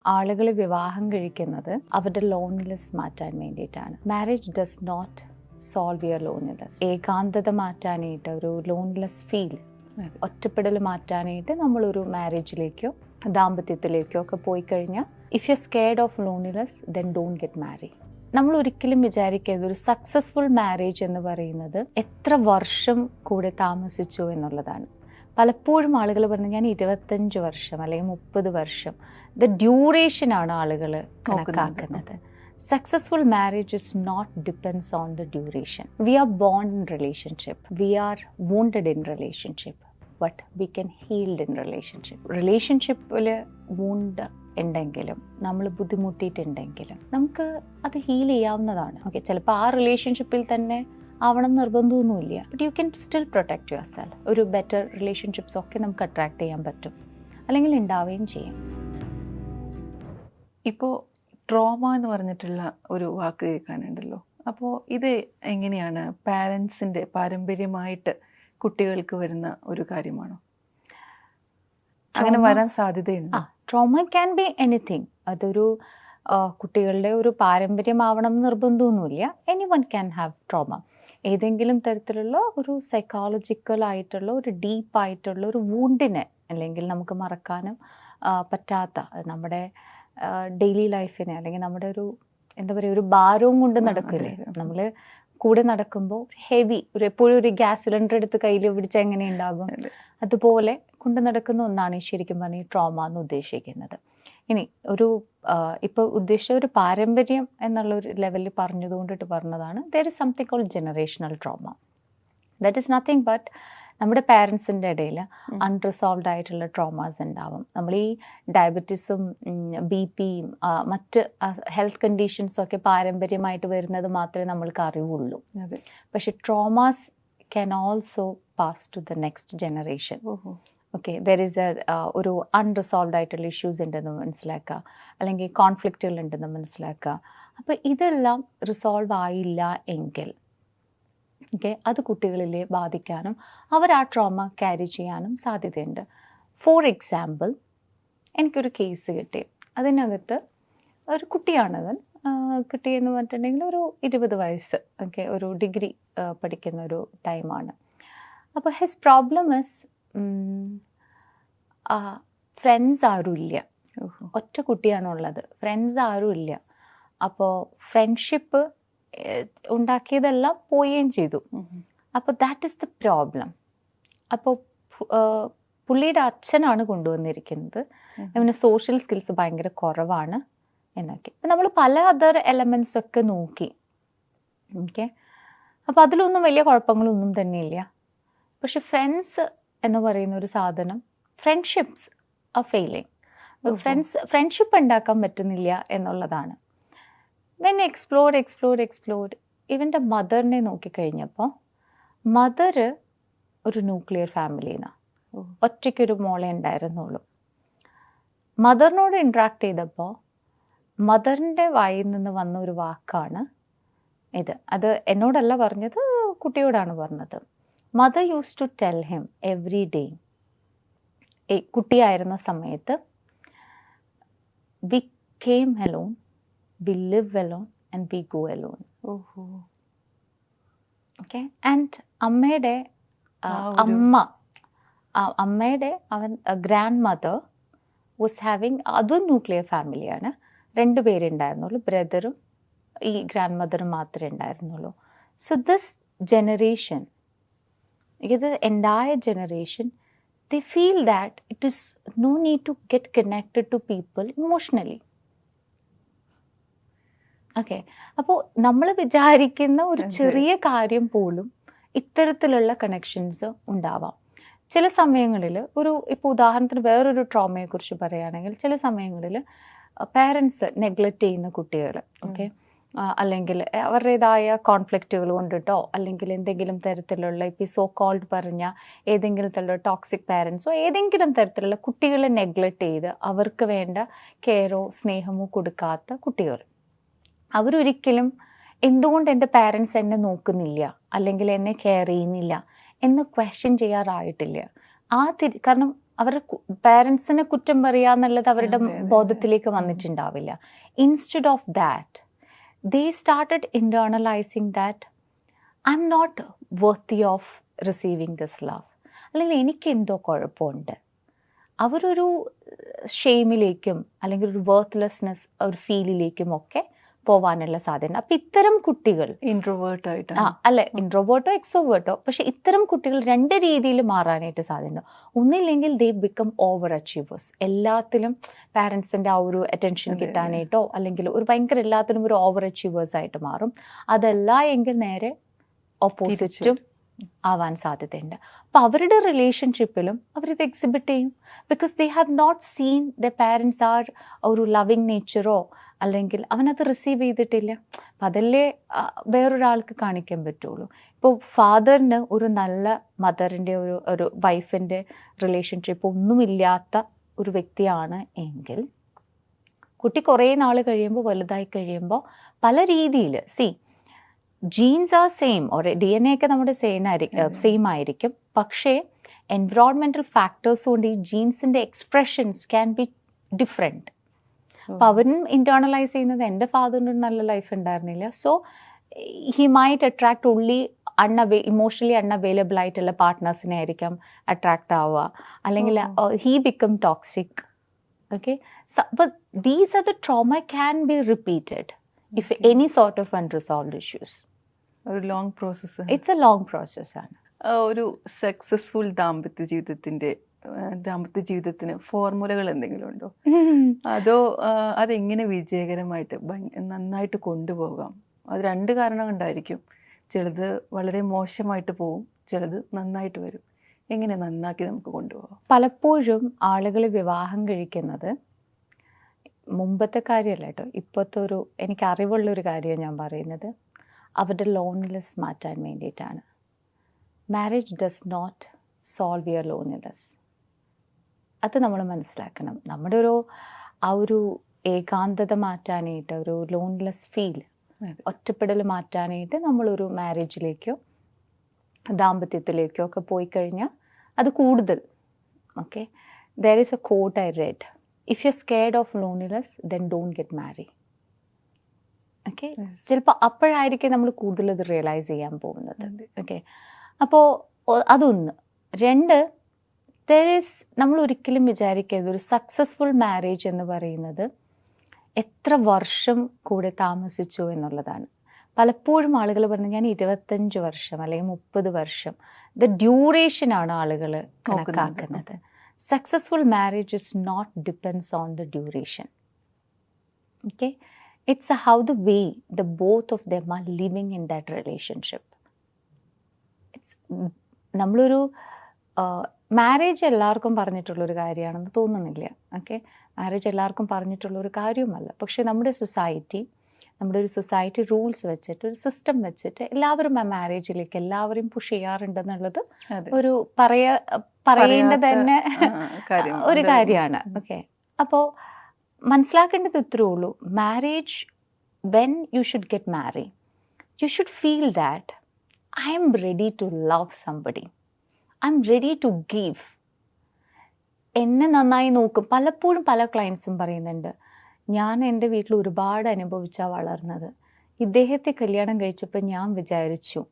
ആളുകൾ വിവാഹം കഴിക്കുന്നത് അവരുടെ ലോൺലിനെസ് മാറ്റാൻ വേണ്ടിയിട്ടാണ്. Marriage does not solve your loneliness. ഏകാന്തത മാറ്റാനായിട്ട്, ഒരു ലോൺലെസ് ഫീൽ, ഒറ്റപ്പെടൽ മാറ്റാനായിട്ട് നമ്മളൊരു മാരേജിലേക്കോ ദാമ്പത്യത്തിലേക്കോ ഒക്കെ പോയി കഴിഞ്ഞാൽ, if you scared of loneliness then don't get married. നമ്മൾ ഒരിക്കലും വിചാരിക്കരുത് ഒരു സക്സസ്ഫുൾ മാരേജ് എന്ന് പറയുന്നത് എത്ര വർഷം കൂടെ താമസിച്ചു എന്നുള്ളതാണ്. പലപ്പോഴും ആളുകൾ പറഞ്ഞു ഞാൻ 25 വർഷം അല്ലെങ്കിൽ 30 വർഷം, ദ ഡ്യൂറേഷനാണ് ആളുകൾ കണക്കാക്കുന്നത്. Successful marriage is not depends on the duration. We are born in relationship. We are wounded in relationship. But we can heal in relationship. Relationship-ൽ wound ഉണ്ടെങ്കിലും നമ്മൾ ബുദ്ധിമുട്ടിയിട്ടുണ്ടെങ്കിലും നമുക്ക് അത് ഹീൽ ചെയ്യാവുന്നതാണ്. ഓക്കെ, ചിലപ്പോൾ ആ റിലേഷൻഷിപ്പിൽ തന്നെ ആവണം നിർബന്ധമൊന്നുമില്ല. But you can still protect your self. ഒരു ബെറ്റർ റിലേഷൻഷിപ്സ് ഒക്കെ നമുക്ക് അട്രാക്ട് ചെയ്യാൻ പറ്റും, അല്ലെങ്കിൽ ഉണ്ടാവുകയും ചെയ്യും. ഇപ്പോൾ ട്രോമ എന്ന് പറഞ്ഞിട്ടുള്ള ഒരു വാക്ക് കേൾക്കാനുണ്ടല്ലോ. അപ്പോൾ ഇത് എങ്ങനെയാണ് പാരൻസിൻ്റെ പാരമ്പര്യമായിട്ട് കുട്ടികൾക്ക് വരുന്ന ഒരു കാര്യമാണോ? അങ്ങനെ വരാൻ സാധ്യതയുണ്ട്? Trauma can B anything. അതൊരു കുട്ടികളുടെ ഒരു പാരമ്പര്യമാവണം നിർബന്ധമൊന്നുമില്ല. Any one can have trauma. ഏതെങ്കിലും തരത്തിലുള്ള ഒരു സൈക്കോളജിക്കൽ ആയിട്ടുള്ള ഒരു ഡീപ്പായിട്ടുള്ള ഒരു വൂണ്ടിനെ, അല്ലെങ്കിൽ നമുക്ക് മറക്കാനും പറ്റാത്ത, നമ്മുടെ ഡെയിലി ലൈഫിനെ, അല്ലെങ്കിൽ നമ്മുടെ ഒരു എന്താ പറയുക, ഒരു ഭാരവും കൊണ്ട് നടക്കില്ലേ നമ്മൾ കൂടെ നടക്കുമ്പോൾ, ഹെവി ഒരു എപ്പോഴും ഒരു ഗ്യാസ് സിലിണ്ടർ എടുത്ത് കയ്യിൽ പിടിച്ചാൽ എങ്ങനെ ഉണ്ടാകും, അതുപോലെ കൊണ്ട് നടക്കുന്ന ഒന്നാണ് ഈ ശരിക്കും പറഞ്ഞാൽ ട്രോമ എന്ന് ഉദ്ദേശിക്കുന്നത്. ഇനി ഒരു ഇപ്പോൾ ഉദ്ദേശിച്ച ഒരു പാരമ്പര്യം എന്നുള്ളൊരു ലെവലിൽ പറഞ്ഞതുകൊണ്ടിട്ട് പറഞ്ഞതാണ്, there is something called generational trauma. That is nothing but നമ്മുടെ പാരൻസിൻ്റെ ഇടയിൽ അൺറിസോൾവ്ഡ് ആയിട്ടുള്ള ട്രോമാസ് ഉണ്ടാവും. നമ്മൾ ഈ ഡയബറ്റീസും BP-യും മറ്റ് ഹെൽത്ത് കണ്ടീഷൻസും ഒക്കെ പാരമ്പര്യമായിട്ട് വരുന്നത് മാത്രമേ നമ്മൾക്ക് അറിവുള്ളൂ. പക്ഷെ traumas can also pass to the next generation. Okay, there is ഒരു അൺറിസോൾവ്ഡ് ആയിട്ടുള്ള ഇഷ്യൂസ് ഉണ്ടെന്ന് മനസ്സിലാക്കുക, അല്ലെങ്കിൽ കോൺഫ്ലിക്റ്റുകൾ ഉണ്ടെന്ന് മനസ്സിലാക്കുക. അപ്പോൾ ഇതെല്ലാം റിസോൾവ് ആയില്ല എങ്കിൽ ഓക്കെ, അത് കുട്ടികളിലെ ബാധിക്കാനും അവർ ആ ട്രോമ ക്യാരി ചെയ്യാനും സാധ്യതയുണ്ട്. ഫോർ എക്സാമ്പിൾ, എനിക്കൊരു കേസ് കിട്ടി. അതിനകത്ത് ഒരു കുട്ടിയാണത്. കുട്ടി എന്ന് പറഞ്ഞിട്ടുണ്ടെങ്കിൽ ഒരു 20 വയസ്സ്, ഓക്കെ, ഒരു ഡിഗ്രി പഠിക്കുന്ന ഒരു ടൈമാണ്. അപ്പോൾ ഹിസ് പ്രോബ്ലം ഇസ് ഫ്രണ്ട്സ് ആരും ഇല്ല. ഒറ്റ കുട്ടിയാണുള്ളത്, ഫ്രണ്ട്സ് ആരും ഇല്ല. അപ്പോൾ ഫ്രണ്ട്ഷിപ്പ് ഉണ്ടാക്കിയതെല്ലാം പോവുകയും ചെയ്തു. അപ്പോൾ ദാറ്റ് ഈസ് ദ പ്രോബ്ലം. അപ്പോൾ പുള്ളിയുടെ അച്ഛനാണ് കൊണ്ടുവന്നിരിക്കുന്നത്. അവന് സോഷ്യൽ സ്കിൽസ് ഭയങ്കര കുറവാണ് എന്നൊക്കെ. അപ്പം നമ്മൾ പല അതർ എലമെൻറ്റ്സ് ഒക്കെ നോക്കി. ഓക്കെ, അപ്പോൾ അതിലൊന്നും വലിയ കുഴപ്പങ്ങളൊന്നും തന്നെയില്ല. പക്ഷെ ഫ്രണ്ട്സ് എന്ന് പറയുന്ന ഒരു സാധനം, ഫ്രണ്ട്ഷിപ്സ് ആ ഫെയിലിങ്. ഫ്രണ്ട്ഷിപ്പ് ഉണ്ടാക്കാൻ പറ്റുന്നില്ല എന്നുള്ളതാണ്. വെൻ എക്സ്പ്ലോർഡ് ഇവൻ്റെ മദറിനെ നോക്കിക്കഴിഞ്ഞപ്പോൾ, മദറ് ഒരു ന്യൂക്ലിയർ ഫാമിലിന്നാണ്. ഒറ്റയ്ക്കൊരു മോളെ ഉണ്ടായിരുന്നുള്ളൂ. മദറിനോട് ഇൻട്രാക്ട് ചെയ്തപ്പോൾ മദറിൻ്റെ വായിൽ നിന്ന് വന്ന ഒരു വാക്കാണ് ഇത്. അത് എന്നോടല്ല പറഞ്ഞത്, കുട്ടിയോടാണ് പറഞ്ഞത്. Mother use to tell him every day, കുട്ടിയായിരുന്ന സമയത്ത്, we came alone, we live alone and we go alone. Okay, and അമ്മയുടെ അവൻ ഗ്രാൻഡ് മദർ വാസ് ഹാവിങ്, അതും ന്യൂക്ലിയർ ഫാമിലിയാണ്. 2 പേരുണ്ടായിരുന്നുള്ളൂ, ബ്രദറും ഈ ഗ്രാൻഡ് മദറും മാത്രമേ ഉണ്ടായിരുന്നുള്ളൂ. സോ ദിസ് ജനറേഷൻ, ഇത് entire generation, they feel that it is no need to get connected to people emotionally. Okay, അപ്പോൾ നമ്മൾ വിചാരിക്കുന്ന ഒരു ചെറിയ കാര്യം പോലും ഇത്തരത്തിലുള്ള കണക്ഷൻസ് ഉണ്ടാവാം. ചില സമയങ്ങളിൽ ഇപ്പോൾ ഉദാഹരണത്തിന് വേറൊരു ട്രോമയെക്കുറിച്ച് പറയുകയാണെങ്കിൽ, ചില സമയങ്ങളിൽ പാരൻസ് നെഗ്ലക്റ്റ് ചെയ്യുന്ന കുട്ടികൾ, ഓക്കെ, അല്ലെങ്കിൽ അവരുടേതായ കോൺഫ്ലിക്റ്റുകൾ കൊണ്ടിട്ടോ, അല്ലെങ്കിൽ എന്തെങ്കിലും തരത്തിലുള്ള ഇപ്പോൾ സോ കോൾഡ് പറഞ്ഞ ഏതെങ്കിലും തരത്തിലുള്ള ടോക്സിക് പാരൻസോ ഏതെങ്കിലും തരത്തിലുള്ള കുട്ടികളെ നെഗ്ലക്റ്റ് ചെയ്ത് അവർക്ക് വേണ്ട കെയറോ സ്നേഹമോ കൊടുക്കാത്ത കുട്ടികൾ, അവരൊരിക്കലും എന്തുകൊണ്ട് എൻ്റെ പാരൻസ് എന്നെ നോക്കുന്നില്ല അല്ലെങ്കിൽ എന്നെ കെയർ ചെയ്യുന്നില്ല എന്ന് ക്വസ്റ്റ്യൻ ചെയ്യാറായിട്ടില്ല. കാരണം അവരുടെ പാരൻസിനെ കുറ്റം പറയുക എന്നുള്ളത് അവരുടെ അതെ, അതെ, ബോധത്തിലേക്ക് വന്നിട്ടുണ്ടാവില്ല. Instead of that they started internalising that I am not worthy of receiving this love, അല്ലെങ്കിൽ എനിക്ക് എന്തോ കുഴപ്പമുണ്ട്. അവരൊരു ഷെയിമിലേക്കും അല്ലെങ്കിൽ ഒരു വർത്ത്ലെസ്നെസ് ഒരു ഫീലിലേക്കും ഒക്കെ പോവാനുള്ള സാധ്യത. അപ്പം ഇത്തരം കുട്ടികൾ ഇൻട്രോവേർട്ട് ആയിട്ട് അല്ലെ ഇൻട്രോവേർട്ടോ എക്സോവേർട്ടോ, പക്ഷെ ഇത്തരം കുട്ടികൾ രണ്ട് രീതിയിൽ മാറാനായിട്ട് സാധ്യത. ഒന്നില്ലെങ്കിൽ ദേ ബിക്കം ഓവർ അച്ചീവേഴ്സ്, എല്ലാത്തിലും പാരൻസിൻ്റെ ആ ഒരു അറ്റൻഷൻ കിട്ടാനായിട്ടോ അല്ലെങ്കിൽ ഒരു ഭയങ്കര എല്ലാത്തിനും ഒരു ഓവർ അച്ചീവേഴ്സ് ആയിട്ട് മാറും. അതല്ല എങ്കിൽ നേരെ ഓപ്പോസിറ്റും ആവാൻ സാധ്യതയുണ്ട്. അപ്പോൾ അവരുടെ റിലേഷൻഷിപ്പിലും അവരിത് എക്സിബിറ്റ് ചെയ്യും. Because they have not seen the parents are ഒരു ലവിങ് നേച്ചറോ, അല്ലെങ്കിൽ അവനത് റിസീവ് ചെയ്തിട്ടില്ല. അപ്പം അതല്ലേ വേറൊരാൾക്ക് കാണിക്കാൻ പറ്റുള്ളൂ. ഇപ്പോൾ ഫാദറിന് ഒരു നല്ല മദറിൻ്റെ ഒരു വൈഫിൻ്റെ റിലേഷൻഷിപ്പ് ഒന്നുമില്ലാത്ത ഒരു വ്യക്തിയാണ് എങ്കിൽ കുട്ടി കുറേ നാൾ കഴിയുമ്പോൾ വലുതായി കഴിയുമ്പോൾ പല രീതിയിൽ ജീൻസ് ആർ സെയിം, DNA ഒക്കെ നമ്മുടെ സെയിം ആയിരിക്കും, പക്ഷേ എൻവിറോൺമെൻറ്റൽ ഫാക്ടേഴ്സ് കൊണ്ട് ഈ ജീൻസിൻ്റെ എക്സ്പ്രഷൻസ് ക്യാൻ ബി ഡിഫറെൻറ്റ്. അപ്പം അവനും ഇൻറ്റേർണലൈസ് ചെയ്യുന്നത് എൻ്റെ ഫാദറിന് ഒരു നല്ല ലൈഫ് ഉണ്ടായിരുന്നില്ല, so he might attract only emotionally unavailable ആയിട്ടുള്ള പാർട്ട്നേഴ്സിനെ ആയിരിക്കും അട്രാക്റ്റ് ആവുക, അല്ലെങ്കിൽ he become toxic. Okay, but these are the trauma can be repeated if any sort of unresolved issues. ഒരു long process. It's a long പ്രോസസ്സാണ്. ഒരു successful ദാമ്പത്യ ജീവിതത്തിന് ഫോർമുലകൾ എന്തെങ്കിലും ഉണ്ടോ? അതോ അതെങ്ങനെ വിജയകരമായിട്ട് നന്നായിട്ട് കൊണ്ടുപോകാം? അത് രണ്ട് കാരണം കൊണ്ടായിരിക്കും. ചിലത് വളരെ മോശമായിട്ട് പോവും, ചിലത് നന്നായിട്ട് വരും. എങ്ങനെ നന്നാക്കി നമുക്ക് കൊണ്ടുപോകാം? പലപ്പോഴും ആളുകൾ വിവാഹം കഴിക്കുന്നത് മുമ്പത്തെ കാര്യമല്ല കേട്ടോ, ഇപ്പോഴത്തെ എനിക്ക് അറിവുള്ളൊരു കാര്യമാണ് ഞാൻ പറയുന്നത്, അവരുടെ ലോൺലിനെസ് മാറ്റാൻ വേണ്ടിയിട്ടാണ്. Marriage does not solve your loneliness. അത് നമ്മൾ മനസ്സിലാക്കണം. നമ്മുടെ ആ ഒരു ഏകാന്തത മാറ്റാനായിട്ട്, ഒരു ലോൺലെസ് ഫീൽ, ഒറ്റപ്പെടൽ മാറ്റാനായിട്ട് നമ്മളൊരു മാരേജിലേക്കോ ദാമ്പത്യത്തിലേക്കോ ഒക്കെ പോയി കഴിഞ്ഞാൽ അത് കൂടുതൽ okay. There is a quote I read, if you are scared of loneliness then don't get married. Okay, ചിലപ്പോൾ അപ്പോഴായിരിക്കും നമ്മൾ കൂടുതൽ ഇത് റിയലൈസ് ചെയ്യാൻ പോകുന്നത്. ഓക്കെ, അപ്പോൾ അതൊന്ന്. രണ്ട്, നമ്മൾ ഒരിക്കലും വിചാരിക്കരുത് ഒരു സക്സസ്ഫുൾ മാരേജ് എന്ന് പറയുന്നത് എത്ര വർഷം കൂടെ താമസിച്ചു എന്നുള്ളതാണ്. പലപ്പോഴും ആളുകൾ പറഞ്ഞു ഞാൻ 25 വർഷം അല്ലെങ്കിൽ 30 വർഷം, ദ ഡ്യൂറേഷനാണ് ആളുകൾ കണക്കാക്കുന്നത്. Successful marriage is not depends on the duration. Okay, it's how the way the both of them are living in that relationship. It's നമ്മളൊരു മാരേജ് എല്ലാവർക്കും പറഞ്ഞിട്ടുള്ളൊരു കാര്യമാണെന്ന് തോന്നുന്നില്ല. ഓക്കെ, മാരേജ് എല്ലാവർക്കും പറഞ്ഞിട്ടുള്ളൊരു കാര്യവുമല്ല. പക്ഷേ നമ്മുടെ ഒരു സൊസൈറ്റി റൂൾസ് വെച്ചിട്ട്, ഒരു സിസ്റ്റം വെച്ചിട്ട് എല്ലാവരും ആ മാരേജിലേക്ക് എല്ലാവരെയും പുഷ് ചെയ്യാറുണ്ടെന്നുള്ളത് ഒരു പറയേണ്ടത് തന്നെ ഒരു കാര്യമാണ്. ഓക്കെ, അപ്പോൾ മനസ്സിലാക്കേണ്ടത് ഇത്രേ ഉള്ളൂ. Marriage, when you should get married, you should feel that I M ready to love somebody, I'm ready to give. എന്നെ നന്നായി നോക്കും. പലപ്പോഴും പല ക്ലയൻസും പറയുന്നുണ്ട്, ഞാൻ എൻ്റെ വീട്ടിൽ ഒരുപാട് അനുഭവിച്ചാണ് വളർന്നത്, ഇദ്ദേഹത്തെ കല്യാണം കഴിച്ചപ്പോൾ ഞാൻ വിചാരിച്ചു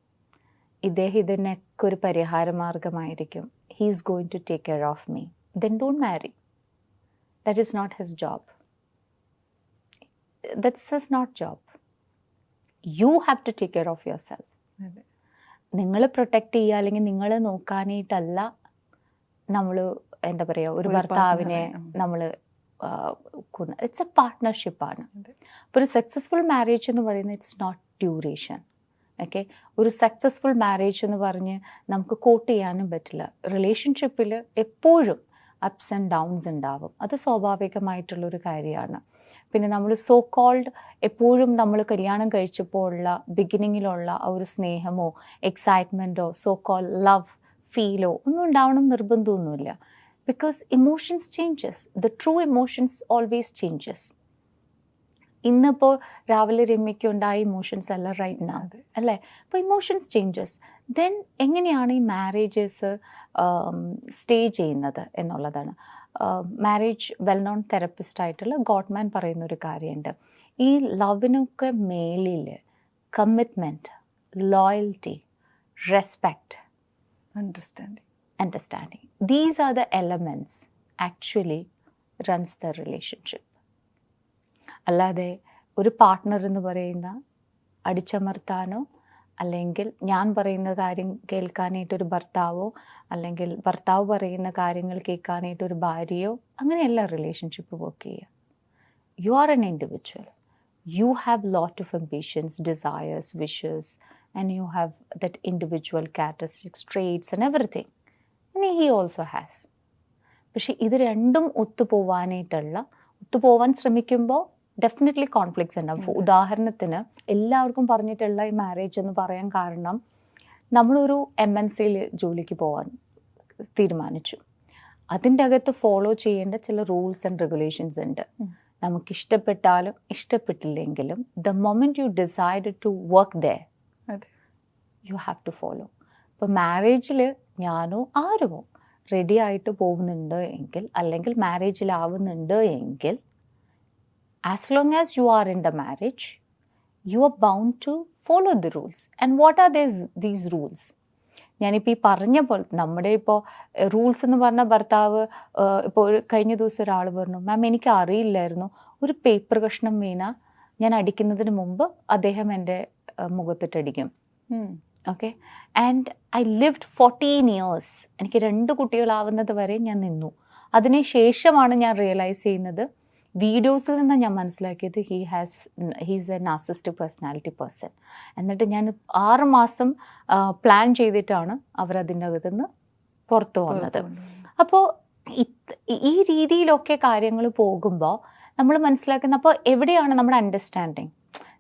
ഇദ്ദേഹം ഇതിനൊക്കെ ഒരു പരിഹാരമാർഗമായിരിക്കും, he is going to take care of me. Then don't marry. That is not his job. That's his not job. You have to take care of yourself. നിങ്ങൾ പ്രൊട്ടക്റ്റ് ചെയ്യുക അല്ലെങ്കിൽ നിങ്ങൾ നോക്കാനായിട്ടല്ല നമ്മൾ എന്താ പറയുക ഒരു ഭർത്താവിനെ നമ്മൾ ഇറ്റ്സ് എ പാർട്ട്ണർഷിപ്പാണ്. അപ്പോൾ ഒരു സക്സസ്ഫുൾ മാരേജ് എന്ന് പറയുന്നത് ഇറ്റ്സ് നോട്ട് ഡ്യൂറേഷൻ. ഓക്കെ, ഒരു സക്സസ്ഫുൾ മാരേജ് എന്ന് പറഞ്ഞ് നമുക്ക് കോട്ട് ചെയ്യാനും പറ്റില്ല. റിലേഷൻഷിപ്പിൽ എപ്പോഴും അപ്സ് ആൻഡ് ഡൗൺസ് ഉണ്ടാവും, അത് സ്വാഭാവികമായിട്ടുള്ളൊരു കാര്യമാണ്. പിന്നെ നമ്മൾ സോ കോൾഡ് എപ്പോഴും നമ്മൾ കല്യാണം കഴിച്ചപ്പോൾ ഉള്ള ബിഗിനിങ്ങിലുള്ള ആ ഒരു സ്നേഹമോ എക്സൈറ്റ്മെൻറ്റോ സോ കോൾഡ് ലവ് ഫീലോ ഒന്നും ഉണ്ടാവണം നിർബന്ധമൊന്നുമില്ല. Because emotions changes, the true emotions always changes. ഇന്നിപ്പോൾ രാവിലെ രമ്യയ്ക്ക് ഉണ്ടായ ഇമോഷൻസ് അല്ല റൈറ്റ് നൗ, അതെ. അല്ലേ? അപ്പോൾ ഇമോഷൻസ് ചേഞ്ചസ്. ദെൻ എങ്ങനെയാണ് ഈ മാരേജസ് സ്റ്റേ ചെയ്യുന്നത് എന്നുള്ളതാണ്. മാരേജ് വെൽ നോൺ തെറപ്പിസ്റ്റ് ആയിട്ടുള്ള ഗോട്ട്മാൻ പറയുന്ന ഒരു കാര്യമുണ്ട്. ഈ ലവിനൊക്കെ മേലിൽ commitment, loyalty, respect, understanding. These are the elements actually runs the relationship. അല്ലാതെ ഒരു പാർട്ട്ണർ എന്ന് പറയുന്ന അടിച്ചമർത്താനോ അല്ലെങ്കിൽ ഞാൻ പറയുന്ന കാര്യം കേൾക്കാനായിട്ടൊരു ഭർത്താവോ അല്ലെങ്കിൽ ഭർത്താവ് പറയുന്ന കാര്യങ്ങൾ കേൾക്കാനായിട്ടൊരു ഭാര്യയോ അങ്ങനെയല്ല റിലേഷൻഷിപ്പ് വർക്ക് ചെയ്യുക. You are an individual. You have lot of ambitions, desires, wishes, and you have that individual characteristics, traits and everything. And he also has. പക്ഷേ ഇത് രണ്ടും ഒത്തുപോവാൻ ശ്രമിക്കുമ്പോൾ ഡെഫിനറ്റ്ലി കോൺഫ്ലിക്ട്സ് ഉണ്ടാവും. ഉദാഹരണത്തിന് എല്ലാവർക്കും പറഞ്ഞിട്ടുള്ള ഈ മാരേജ് എന്ന് പറയാൻ കാരണം നമ്മളൊരു MNCയിൽ ജോലിക്ക് പോകാൻ തീരുമാനിച്ചു. അതിൻ്റെ അകത്ത് ഫോളോ ചെയ്യേണ്ട ചില റൂൾസ് ആൻഡ് റെഗുലേഷൻസ് ഉണ്ട്. നമുക്കിഷ്ടപ്പെട്ടാലും ഇഷ്ടപ്പെട്ടില്ലെങ്കിലും the moment you decide to work there you have to follow. ഇപ്പോൾ മാരേജിൽ ഞാനോ ആരുമോ റെഡി ആയിട്ട് പോകുന്നുണ്ട് എങ്കിൽ അല്ലെങ്കിൽ മാരേജിലാവുന്നുണ്ട് എങ്കിൽ as long as you are in the marriage you are bound to follow the rules. And what are these rules? ഞാനിപ്പോൾ ഈ പറഞ്ഞ പോലെ നമ്മുടെ ഇപ്പോൾ റൂൾസ് എന്ന് പറഞ്ഞ ഭർത്താവ് ഇപ്പോൾ കഴിഞ്ഞ ദിവസം ഒരാൾ പറഞ്ഞു, മാം എനിക്ക് അറിയില്ലായിരുന്നു ഒരു പേപ്പർ കഷ്ണം വീണാൽ ഞാൻ അടിക്കുന്നതിന് മുമ്പ് അദ്ദേഹം എൻ്റെ മുഖത്തിട്ടടിക്കും. Okay, and I lived 14 years. എനിക്ക് 2 കുട്ടികളാവുന്നത് വരെ ഞാൻ നിന്നു. അതിനുശേഷമാണ് ഞാൻ റിയലൈസ് ചെയ്യുന്നത്, വീഡിയോസിൽ നിന്ന് ഞാൻ മനസ്സിലാക്കിയത് he's A narcissistic personality person. എന്നിട്ട് ഞാൻ 6 മാസം പ്ലാൻ ചെയ്തിട്ടാണ് അവരതിൻ്റെ അകത്തുനിന്ന് പുറത്തു വന്നത്. അപ്പോൾ ഈ രീതിയിലൊക്കെ കാര്യങ്ങൾ പോകുമ്പോൾ നമ്മൾ മനസ്സിലാക്കുന്ന, അപ്പോൾ എവിടെയാണ് നമ്മുടെ അണ്ടർസ്റ്റാൻഡിങ്,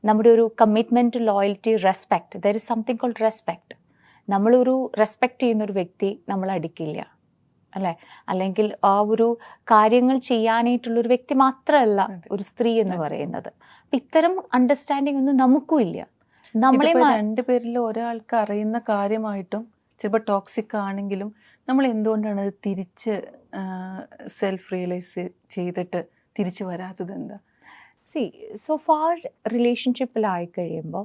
നമ്മുടെ ഒരു commitment, loyalty, respect. There is something called respect. നമ്മളൊരു റെസ്പെക്റ്റ് ചെയ്യുന്നൊരു വ്യക്തി നമ്മൾ അടിക്കില്ല, അല്ലേ? അല്ലെങ്കിൽ ആ ഒരു കാര്യങ്ങൾ ചെയ്യാനായിട്ടുള്ളൊരു വ്യക്തി മാത്രമല്ല ഒരു സ്ത്രീ എന്ന് പറയുന്നത്. അപ്പം ഇത്തരം അണ്ടർസ്റ്റാൻഡിങ് ഒന്നും നമുക്കും ഇല്ല. നമ്മളെ 2 പേരിൽ ഒരാൾക്ക് അറിയുന്ന കാര്യമായിട്ടും ചിലപ്പോൾ ടോക്സിക് ആണെങ്കിലും നമ്മൾ എന്തുകൊണ്ടാണ് അത് തിരിച്ച് സെൽഫ് റിയലൈസ് ചെയ്തിട്ട് തിരിച്ചു വരാത്തത്? എന്താ? സോ ഫാർ റിലേഷൻഷിപ്പിലായി കഴിയുമ്പോൾ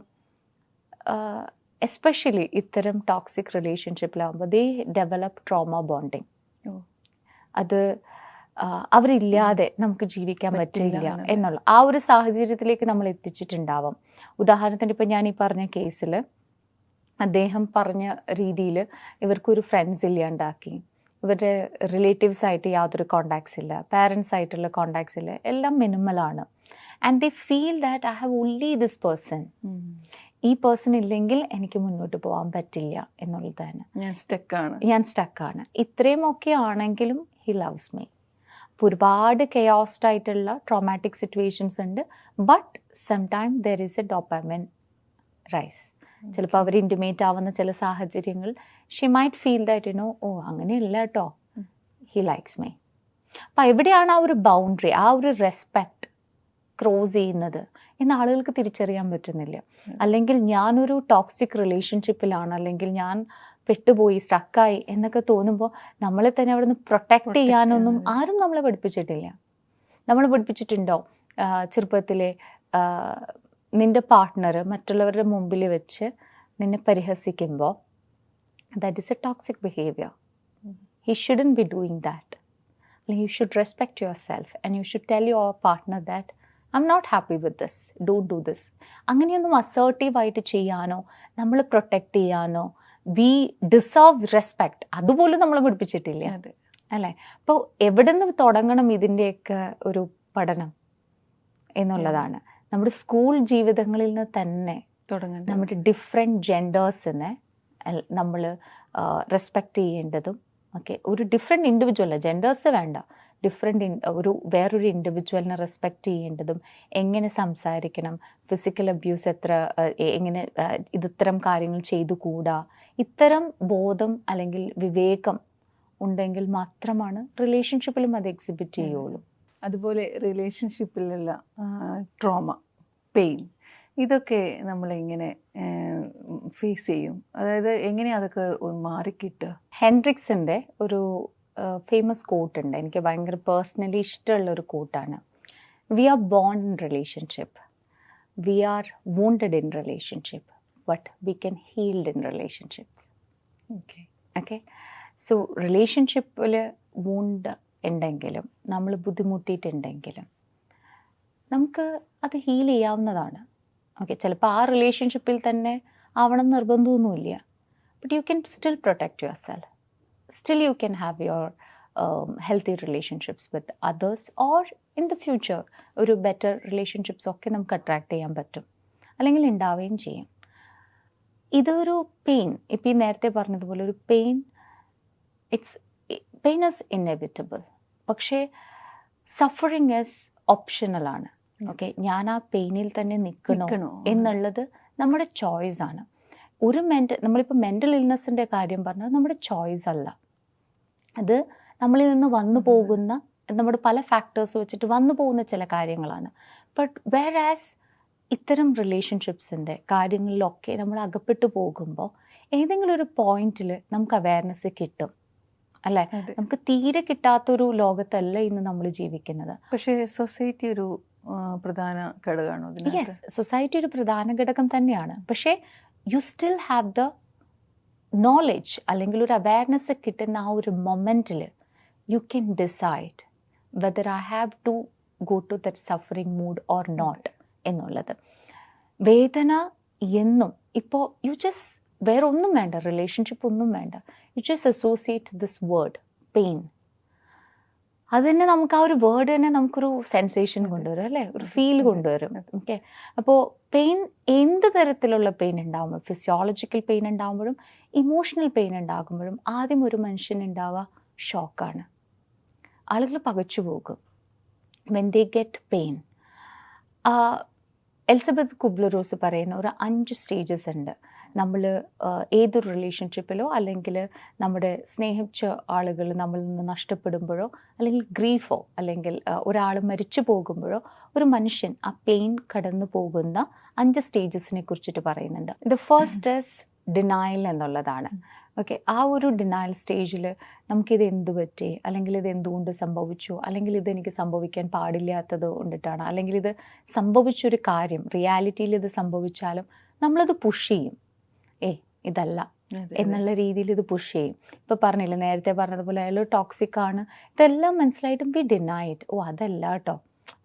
എസ്പെഷ്യലി ഇത്തരം ടോക്സിക് റിലേഷൻഷിപ്പിലാകുമ്പോൾ ദേ ഡെവലപ്പ് ട്രോമ ബോണ്ടിങ്. അത് അവരില്ലാതെ നമുക്ക് ജീവിക്കാൻ പറ്റില്ല എന്നുള്ള ആ ഒരു സാഹചര്യത്തിലേക്ക് നമ്മൾ എത്തിച്ചിട്ടുണ്ടാവാം. ഉദാഹരണത്തിന് ഇപ്പോൾ ഞാൻ ഈ പറഞ്ഞ കേസിൽ അദ്ദേഹം പറഞ്ഞ രീതിയിൽ ഇവർക്കൊരു ഫ്രണ്ട്സ് ഇല്ലാണ്ടാക്കി, ഇവരുടെ റിലേറ്റീവ്സ് ആയിട്ട് യാതൊരു കോണ്ടാക്ട്സ് ഇല്ല, പാരൻസ് ആയിട്ടുള്ള കോണ്ടാക്ട്സ് ഇല്ല, എല്ലാം മിനിമലാണ്. And they feel that I have only this person. ഈ പേഴ്സൺ ഇല്ലെങ്കിൽ എനിക്ക് മുന്നോട്ട് പോകാൻ പറ്റില്ല എന്നുള്ളതാണ്. ഞാൻ സ്റ്റക്കാണ്. ഇത്രയും ഒക്കെ ആണെങ്കിലും ഹി ലവ്സ് മീ. അപ്പോൾ ഒരുപാട് കെയോസ്ഡ് ആയിട്ടുള്ള ട്രോമാറ്റിക് സിറ്റുവേഷൻസ് ഉണ്ട്. But sometime there is a dopamine rise. ചിലപ്പോൾ അവർ ഇൻറ്റിമേറ്റ് ആവുന്ന ചില സാഹചര്യങ്ങൾ ഷി മൈറ്റ് ഫീൽ ദാറ്റ് അങ്ങനെയല്ല കേട്ടോ, ഹി ലൈക്സ് മീ. അപ്പം എവിടെയാണ് ആ ഒരു ബൗണ്ടറി, ആ ഒരു റെസ്പെക്റ്റ് ക്രോസ് ചെയ്യുന്നത് എന്ന് ആളുകൾക്ക് തിരിച്ചറിയാൻ പറ്റുന്നില്ല. അല്ലെങ്കിൽ ഞാനൊരു ടോക്സിക് റിലേഷൻഷിപ്പിലാണ്, അല്ലെങ്കിൽ ഞാൻ പെട്ടുപോയി, സ്റ്റക്കായി എന്നൊക്കെ തോന്നുമ്പോൾ നമ്മളെ തന്നെ അവിടെ നിന്ന് പ്രൊട്ടക്റ്റ് ചെയ്യാനൊന്നും ആരും നമ്മളെ പഠിപ്പിച്ചിട്ടില്ല. നമ്മൾ പഠിപ്പിച്ചിട്ടുണ്ടോ ചെറുപ്പത്തിലെ നിൻ്റെ പാർട്ട്ണർ മറ്റുള്ളവരുടെ മുമ്പിൽ വെച്ച് നിന്നെ പരിഹസിക്കുമ്പോൾ that is a toxic behaviour. He shouldn't be doing that. അല്ലെങ്കിൽ you should respect yourself and you should tell your partner that I am not happy with this, don't do this. അങ്ങനെയൊന്നും അസേർട്ടീവായിട്ട് ചെയ്യാനോ നമ്മൾ protect ചെയ്യാനോ V deserve respect അതുപോലും നമ്മൾ പഠിപ്പിച്ചിട്ടില്ല, അല്ലേ? അപ്പോൾ എവിടെ നിന്ന് തുടങ്ങണം ഇതിൻ്റെയൊക്കെ ഒരു പഠനം എന്നുള്ളതാണ്. നമ്മുടെ സ്കൂൾ ജീവിതങ്ങളിൽ നിന്ന് തന്നെ തുടങ്ങണം. നമ്മുടെ ഡിഫറെൻറ്റ് ജെൻഡേഴ്സിനെ നമ്മൾ റെസ്പെക്റ്റ് ചെയ്യേണ്ടതും ഒക്കെ. ഒരു ഡിഫറെൻറ്റ് ഇൻഡിവിജ്വൽ, ജെൻഡേഴ്സ് വേണ്ട, വേറൊരു ഇൻഡിവിജ്വലിനെ റെസ്പെക്റ്റ് ചെയ്യേണ്ടതും, എങ്ങനെ സംസാരിക്കണം, ഫിസിക്കൽ അബ്യൂസ് എങ്ങനെ ഇത്തരം കാര്യങ്ങൾ ചെയ്തുകൂടാ, ഇത്തരം ബോധം അല്ലെങ്കിൽ വിവേകം ഉണ്ടെങ്കിൽ മാത്രമാണ് റിലേഷൻഷിപ്പിലും അത് എക്സിബിറ്റ് ചെയ്യുള്ളൂ. അതുപോലെ റിലേഷൻഷിപ്പിലുള്ള ട്രോമ, പെയിൻ, ഇതൊക്കെ നമ്മളെങ്ങനെ ഫേസ് ചെയ്യും? അതായത് എങ്ങനെയാണ് അതൊക്കെ മാറിക്കിട്ടുക? ഹെൻഡ്രിക്സിൻ്റെ ഒരു ഫേമസ് കോട്ട് ഉണ്ട്, എനിക്ക് ഭയങ്കര പേഴ്സണലി ഇഷ്ടമുള്ള ഒരു കോട്ടാണ്. We are born in relationship, we are wounded in relationship, but we can healed in relationships. Okay, so റിലേഷൻഷിപ്പിൽ വൂണ്ട് ഉണ്ടെങ്കിലും നമ്മൾ ബുദ്ധിമുട്ടിയിട്ടുണ്ടെങ്കിലും നമുക്ക് അത് ഹീൽ ചെയ്യാവുന്നതാണ്. ഓക്കെ, ചിലപ്പോൾ ആ റിലേഷൻഷിപ്പിൽ തന്നെ ആവണം നിർബന്ധമൊന്നുമില്ല. But you can still protect your self, still you can have your healthy relationships with others, or in the future ഒരു ബെറ്റർ റിലേഷൻഷിപ്സ് ഒക്കെ നമുക്ക് അട്രാക്ട് ചെയ്യാൻ പറ്റും, അല്ലെങ്കിൽ ഉണ്ടാവുകയും ചെയ്യും. ഇതൊരു പെയിൻ, ഇപ്പം ഈ നേരത്തെ പറഞ്ഞതുപോലെ ഒരു പെയിൻ ഈസ് ഇന്നെവിറ്റബിൾ. പക്ഷേ സഫറിങ് ഈസ് ഓപ്ഷണലാണ്. ഓക്കെ, ഞാൻ ആ പെയിനിൽ തന്നെ നിൽക്കണോ എന്നുള്ളത് നമ്മുടെ ചോയ്സ് ആണ്. ഒരു നമ്മളിപ്പോൾ മെൻ്റൽ ഇൽനെസ്സിൻ്റെ കാര്യം പറഞ്ഞാൽ നമ്മുടെ ചോയ്സ് അല്ല, അത് നമ്മളിൽ നിന്ന് വന്നു പോകുന്ന, നമ്മുടെ പല ഫാക്ടേഴ്സ് വെച്ചിട്ട് വന്നു പോകുന്ന ചില കാര്യങ്ങളാണ്. ബട്ട് വേർ ആസ് ഇത്തരം റിലേഷൻഷിപ്സിൻ്റെ കാര്യങ്ങളിലൊക്കെ നമ്മൾ അകപ്പെട്ടു പോകുമ്പോൾ ഏതെങ്കിലും ഒരു പോയിന്റിൽ നമുക്ക് അവയർനെസ് കിട്ടും, അല്ലേ? നമുക്ക് തീരെ കിട്ടാത്തൊരു ലോകത്തല്ല ഇന്ന് നമ്മൾ ജീവിക്കുന്നത്. പക്ഷേ സൊസൈറ്റി ഒരു പ്രധാന ഘടകമാണോ? യെസ്, സൊസൈറ്റി ഒരു പ്രധാന ഘടകം തന്നെയാണ്. പക്ഷേ you still have the knowledge, അല്ലെങ്കിൽ ഒരു അവയർനെസ് കിട്ടുന്ന ആ ഒരു മൊമെൻറ്റിൽ you can decide whether I have to go to that suffering mood or not എന്നുള്ളത്. വേദന എന്നും ഇപ്പോൾ യു ജസ്റ്റ് വേറെ ഒന്നും വേണ്ട, റിലേഷൻഷിപ്പ് ഒന്നും വേണ്ട, you just associate this word pain. അത് തന്നെ നമുക്ക് ആ ഒരു വേർഡ് തന്നെ നമുക്കൊരു സെൻസേഷൻ കൊണ്ടുവരും, അല്ലേ? ഒരു ഫീൽ കൊണ്ടുവരും. ഓക്കെ, അപ്പോൾ പെയിൻ, എന്ത് തരത്തിലുള്ള പെയിൻ ഉണ്ടാകുമ്പോൾ, ഫിസിയോളജിക്കൽ പെയിൻ ഉണ്ടാകുമ്പോഴും ഇമോഷണൽ പെയിൻ ഉണ്ടാകുമ്പോഴും ആദ്യം ഒരു മനുഷ്യനുണ്ടാവുക ഷോക്കാണ്. ആളുകൾ പകച്ചു പോകും when they get pain. Elizabeth കുബ്ലർ-റോസ് പറയുന്ന ഒരു 5 സ്റ്റേജസ് ഉണ്ട്. നമ്മൾ ഏതൊരു റിലേഷൻഷിപ്പിലോ അല്ലെങ്കിൽ നമ്മുടെ സ്നേഹിച്ച ആളുകൾ നമ്മളിൽ നിന്ന് നഷ്ടപ്പെടുമ്പോഴോ, അല്ലെങ്കിൽ ഗ്രീഫോ, അല്ലെങ്കിൽ ഒരാൾ മരിച്ചു പോകുമ്പോഴോ ഒരു മനുഷ്യൻ ആ പെയിൻ കടന്നു പോകുന്ന 5 സ്റ്റേജസിനെ കുറിച്ചിട്ട് പറയുന്നുണ്ട്. ദ ഫസ്റ്റ് ഈസ് ഡിനയൽ എന്നുള്ളതാണ്. ഓക്കെ, ആ ഒരു ഡിനയൽ സ്റ്റേജിൽ നമുക്കിത് എന്ത് പറ്റി, അല്ലെങ്കിൽ ഇത് എന്തുകൊണ്ട് സംഭവിച്ചു, അല്ലെങ്കിൽ ഇതെനിക്ക് സംഭവിക്കാൻ പാടില്ലാത്തത് കൊണ്ടിട്ടാണ്, അല്ലെങ്കിൽ ഇത് സംഭവിച്ചൊരു കാര്യം റിയാലിറ്റിയിൽ ഇത് സംഭവിച്ചാലും നമ്മളത് പുഷ് ചെയ്യും, ഇതല്ല എന്നുള്ള രീതിയിൽ ഇത് പുഷ് ചെയ്യും. ഇപ്പോൾ പറഞ്ഞില്ല, നേരത്തെ പറഞ്ഞതുപോലെ അയാൾ ടോക്സിക് ആണ്, ഇതെല്ലാം മനസ്സിലായിട്ടും വി ഡിനൈ ഇറ്റ്. അതല്ല കേട്ടോ,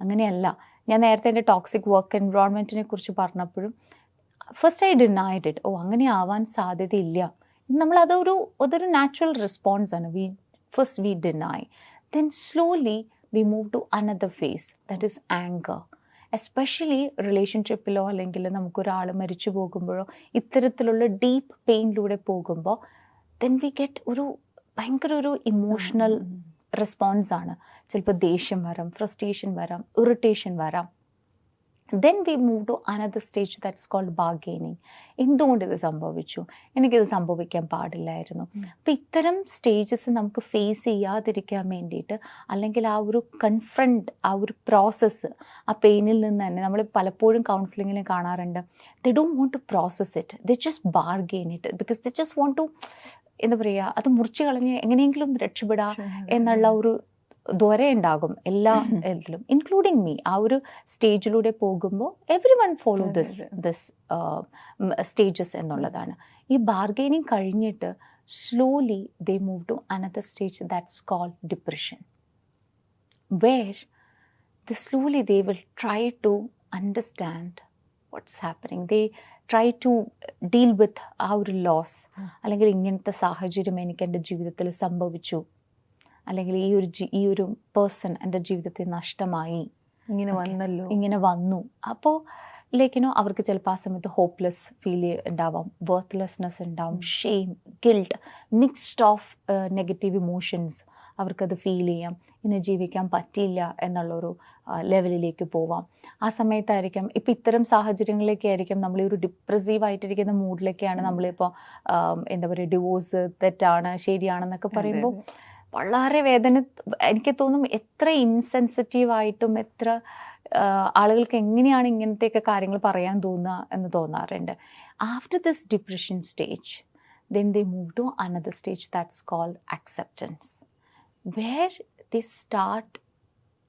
അങ്ങനെയല്ല. ഞാൻ നേരത്തെ എൻ്റെ ടോക്സിക് വർക്ക് എൻവയോൺമെൻറ്റിനെ കുറിച്ച് പറഞ്ഞപ്പോഴും ഫസ്റ്റ് ഐ ഡിനൈഡ് ഇറ്റ്. അങ്ങനെ ആവാൻ സാധ്യതയില്ല. അതൊരു നാച്ചുറൽ റെസ്പോൺസ് ആണ്. First we deny, then slowly we move to another phase, that is anger. Especially റിലേഷൻഷിപ്പിലോ അല്ലെങ്കിൽ നമുക്കൊരാൾ മരിച്ചു പോകുമ്പോഴോ ഇത്തരത്തിലുള്ള ഡീപ്പ് പെയിനിലൂടെ പോകുമ്പോൾ ദെൻ വി ഗെറ്റ് ഭയങ്കര ഒരു ഇമോഷണൽ റെസ്പോൺസാണ്. ചിലപ്പോൾ ദേഷ്യം വരാം, ഫ്രസ്ട്രേഷൻ വരാം, ഇറിറ്റേഷൻ വരാം. Then we move to another stage that's called bargaining. എന്തുകൊണ്ട് ഇത് സംഭവിച്ചു, എനിക്കിത് സംഭവിക്കാൻ പാടില്ലായിരുന്നു. അപ്പോൾ ഇത്തരം സ്റ്റേജസ് നമുക്ക് ഫേസ് ചെയ്യാതിരിക്കാൻ വേണ്ടിയിട്ട്, അല്ലെങ്കിൽ ആ ഒരു ആ ഒരു പ്രോസസ്സ്, ആ പെയിനിൽ നിന്ന് തന്നെ നമ്മൾ പലപ്പോഴും കൗൺസിലിങ്ങിൽ കാണാറുണ്ട്, they don't want to process it, they just bargain it, because they just want to, എന്താ പറയുക, അത് മുറിച്ച് കളഞ്ഞ് എങ്ങനെയെങ്കിലും രക്ഷപ്പെടാം എന്നുള്ള ഒരു ദ്വര ഉണ്ടാകും എല്ലാ ഇതിലും, ഇൻക്ലൂഡിങ് മീ. ആ ഒരു സ്റ്റേജിലൂടെ പോകുമ്പോൾ everyone follow this stages എന്നുള്ളതാണ്. ഈ ബാർഗെയിനിങ് കഴിഞ്ഞിട്ട് slowly they move to another stage that's called depression, where slowly they will try to understand what's happening. They try to deal with ആ ഒരു loss, അല്ലെങ്കിൽ ഇങ്ങനത്തെ സാഹചര്യം എനിക്ക് എൻ്റെ ജീവിതത്തിൽ സംഭവിച്ചു, അല്ലെങ്കിൽ ഈ ഒരു പേഴ്സൺ എൻ്റെ ജീവിതത്തിൽ നഷ്ടമായി, ഇങ്ങനെ വന്നു. അപ്പോൾ അവർക്ക് ചിലപ്പോൾ ആ സമയത്ത് ഹോപ്പ്ലെസ് ഫീൽ ഉണ്ടാവാം, വർത്ത്ലെസ്നെസ് ഉണ്ടാവും, shame, guilt, mixed of negative emotions അവർക്കത് ഫീൽ ചെയ്യാം. ഇനി ജീവിക്കാൻ പറ്റില്ല എന്നുള്ളൊരു ലെവലിലേക്ക് പോവാം. ആ സമയത്തായിരിക്കും ഇപ്പം ഇത്തരം സാഹചര്യങ്ങളിലേക്ക് ആയിരിക്കും നമ്മൾ ഈ ഒരു ഡിപ്രസീവായിട്ടിരിക്കുന്ന മൂഡിലേക്കാണ് നമ്മളിപ്പോൾ എന്താ പറയുക, ഡിവോഴ്സ് തെറ്റാണ് ശരിയാണെന്നൊക്കെ പറയുമ്പോൾ വളരെ വേദന. എനിക്ക് തോന്നും എത്ര ഇൻസെൻസിറ്റീവായിട്ടും എത്ര ആളുകൾക്ക് എങ്ങനെയാണ് ഇങ്ങനത്തെയൊക്കെ കാര്യങ്ങൾ പറയാൻ തോന്നുക എന്ന് തോന്നാറുണ്ട്. After this depression stage then they move to another stage that's called acceptance, where they start